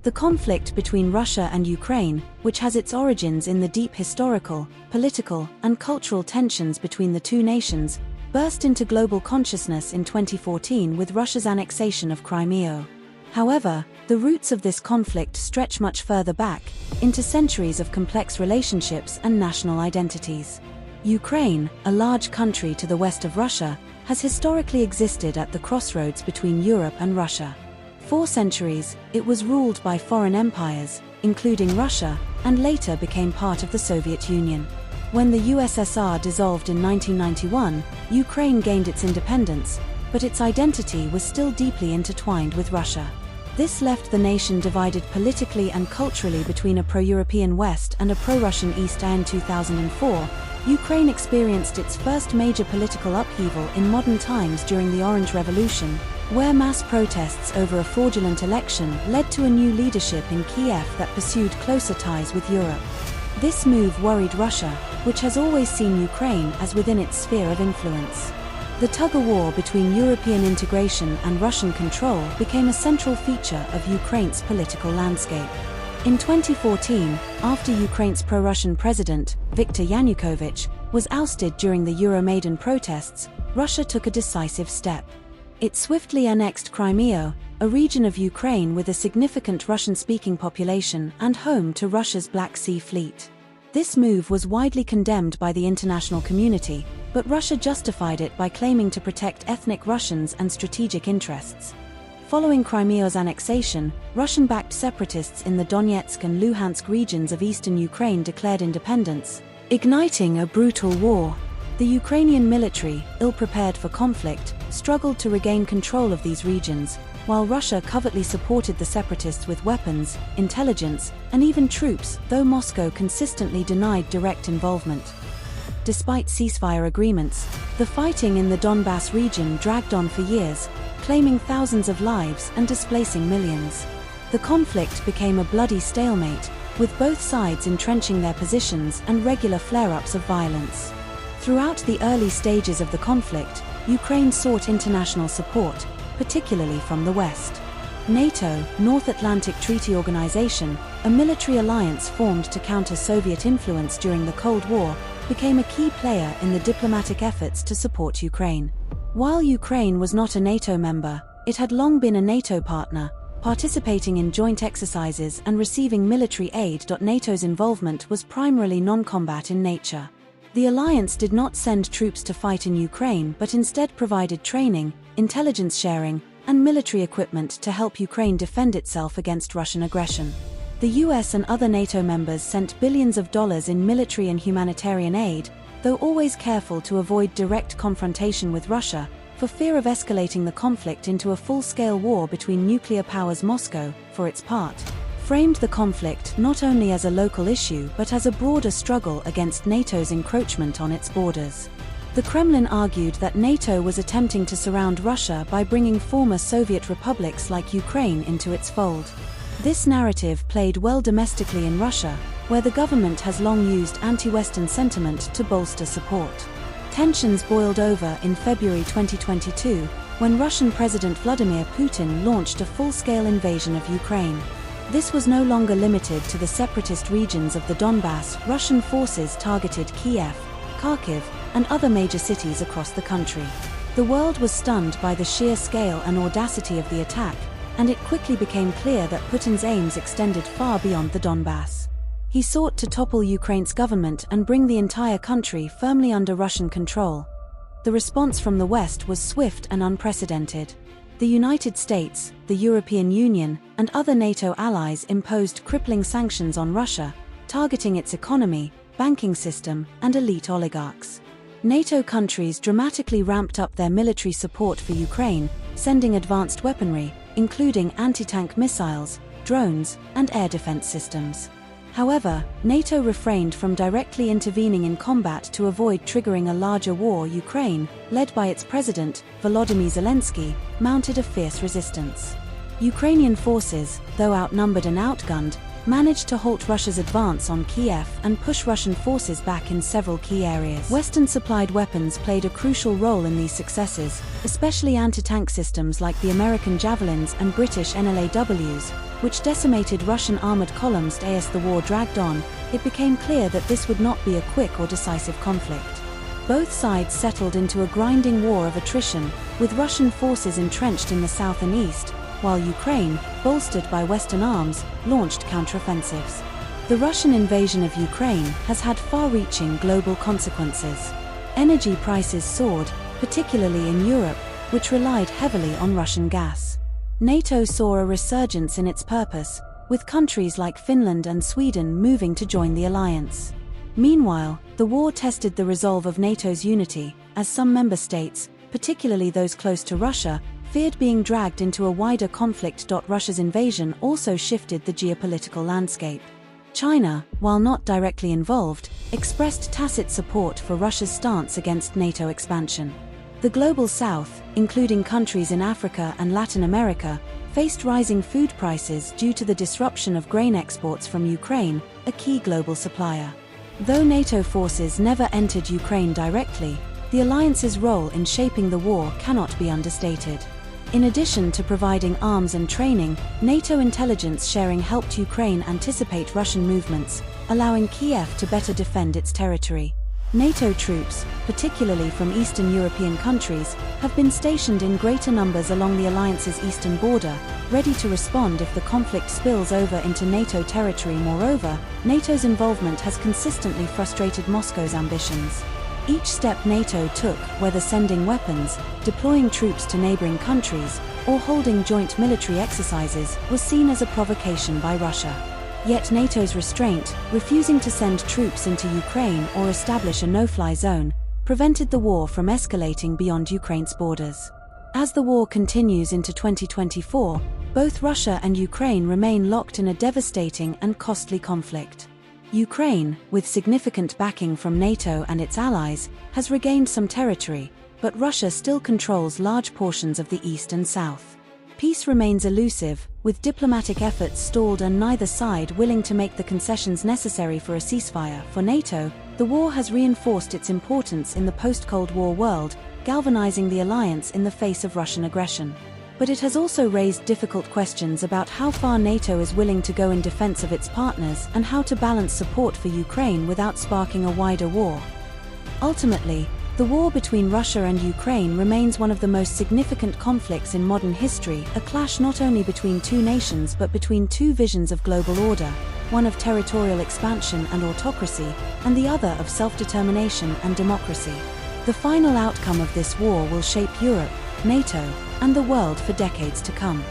The conflict between Russia and Ukraine, which has its origins in the deep historical, political, and cultural tensions between the two nations, burst into global consciousness in 2014 with Russia's annexation of Crimea. However, the roots of this conflict stretch much further back, into centuries of complex relationships and national identities. Ukraine, a large country to the west of Russia, has historically existed at the crossroads between Europe and Russia. For centuries, it was ruled by foreign empires, including Russia, and later became part of the Soviet Union. When the USSR dissolved in 1991, Ukraine gained its independence, but its identity was still deeply intertwined with Russia. This left the nation divided politically and culturally between a pro-European West and a pro-Russian East. In 2004, Ukraine experienced its first major political upheaval in modern times during the Orange Revolution, where mass protests over a fraudulent election led to a new leadership in Kiev that pursued closer ties with Europe. This move worried Russia, which has always seen Ukraine as within its sphere of influence. The tug-of-war between European integration and Russian control became a central feature of Ukraine's political landscape. In 2014, after Ukraine's pro-Russian president, Viktor Yanukovych, was ousted during the Euromaidan protests, Russia took a decisive step. It swiftly annexed Crimea, a region of Ukraine with a significant Russian-speaking population and home to Russia's Black Sea Fleet. This move was widely condemned by the international community, but Russia justified it by claiming to protect ethnic Russians and strategic interests. Following Crimea's annexation, Russian-backed separatists in the Donetsk and Luhansk regions of eastern Ukraine declared independence, igniting a brutal war. The Ukrainian military, ill-prepared for conflict, struggled to regain control of these regions, while Russia covertly supported the separatists with weapons, intelligence, and even troops, though Moscow consistently denied direct involvement. Despite ceasefire agreements, the fighting in the Donbass region dragged on for years, claiming thousands of lives and displacing millions. The conflict became a bloody stalemate, with both sides entrenching their positions and regular flare-ups of violence. Throughout the early stages of the conflict, Ukraine sought international support, particularly from the West. NATO, North Atlantic Treaty Organization, a military alliance formed to counter Soviet influence during the Cold War, became a key player in the diplomatic efforts to support Ukraine. While Ukraine was not a NATO member, it had long been a NATO partner, participating in joint exercises and receiving military aid. NATO's involvement was primarily non-combat in nature. The alliance did not send troops to fight in Ukraine but instead provided training, intelligence sharing, and military equipment to help Ukraine defend itself against Russian aggression. The US and other NATO members sent billions of dollars in military and humanitarian aid, though always careful to avoid direct confrontation with Russia, for fear of escalating the conflict into a full-scale war between nuclear powers. Moscow, for its part, framed the conflict not only as a local issue but as a broader struggle against NATO's encroachment on its borders. The Kremlin argued that NATO was attempting to surround Russia by bringing former Soviet republics like Ukraine into its fold. This narrative played well domestically in Russia, where the government has long used anti-Western sentiment to bolster support. Tensions boiled over in February 2022, when Russian President Vladimir Putin launched a full-scale invasion of Ukraine. This was no longer limited to the separatist regions of the Donbass. Russian forces targeted Kiev, Kharkiv, and other major cities across the country. The world was stunned by the sheer scale and audacity of the attack, and it quickly became clear that Putin's aims extended far beyond the Donbass. He sought to topple Ukraine's government and bring the entire country firmly under Russian control. The response from the West was swift and unprecedented. The United States, the European Union, and other NATO allies imposed crippling sanctions on Russia, targeting its economy, banking system, and elite oligarchs. NATO countries dramatically ramped up their military support for Ukraine, sending advanced weaponry, including anti-tank missiles, drones, and air defense systems. However, NATO refrained from directly intervening in combat to avoid triggering a larger war. Ukraine, led by its president, Volodymyr Zelensky, mounted a fierce resistance. Ukrainian forces, though outnumbered and outgunned, managed to halt Russia's advance on Kiev and push Russian forces back in several key areas. Western-supplied weapons played a crucial role in these successes, especially anti-tank systems like the American Javelins and British NLAWs, which decimated Russian armored columns. As the war dragged on, it became clear that this would not be a quick or decisive conflict. Both sides settled into a grinding war of attrition, with Russian forces entrenched in the south and east, while Ukraine, bolstered by Western arms, launched counteroffensives. The Russian invasion of Ukraine has had far-reaching global consequences. Energy prices soared, particularly in Europe, which relied heavily on Russian gas. NATO saw a resurgence in its purpose, with countries like Finland and Sweden moving to join the alliance. Meanwhile, the war tested the resolve of NATO's unity, as some member states, particularly those close to Russia, feared being dragged into a wider conflict. Russia's invasion also shifted the geopolitical landscape. China, while not directly involved, expressed tacit support for Russia's stance against NATO expansion. The global south, including countries in Africa and Latin America, faced rising food prices due to the disruption of grain exports from Ukraine, a key global supplier. Though NATO forces never entered Ukraine directly, the alliance's role in shaping the war cannot be understated. In addition to providing arms and training, NATO intelligence sharing helped Ukraine anticipate Russian movements, allowing Kiev to better defend its territory. NATO troops, particularly from Eastern European countries, have been stationed in greater numbers along the alliance's eastern border, ready to respond if the conflict spills over into NATO territory. Moreover, NATO's involvement has consistently frustrated Moscow's ambitions. Each step NATO took, whether sending weapons, deploying troops to neighboring countries, or holding joint military exercises, was seen as a provocation by Russia. Yet NATO's restraint, refusing to send troops into Ukraine or establish a no-fly zone, prevented the war from escalating beyond Ukraine's borders. As the war continues into 2024, both Russia and Ukraine remain locked in a devastating and costly conflict. Ukraine, with significant backing from NATO and its allies, has regained some territory, but Russia still controls large portions of the east and south. Peace remains elusive, with diplomatic efforts stalled and neither side willing to make the concessions necessary for a ceasefire. For NATO, the war has reinforced its importance in the post-Cold War world, galvanizing the alliance in the face of Russian aggression. But it has also raised difficult questions about how far NATO is willing to go in defense of its partners and how to balance support for Ukraine without sparking a wider war. Ultimately, the war between Russia and Ukraine remains one of the most significant conflicts in modern history, a clash not only between two nations but between two visions of global order, one of territorial expansion and autocracy, and the other of self-determination and democracy. The final outcome of this war will shape Europe, NATO, and the world for decades to come.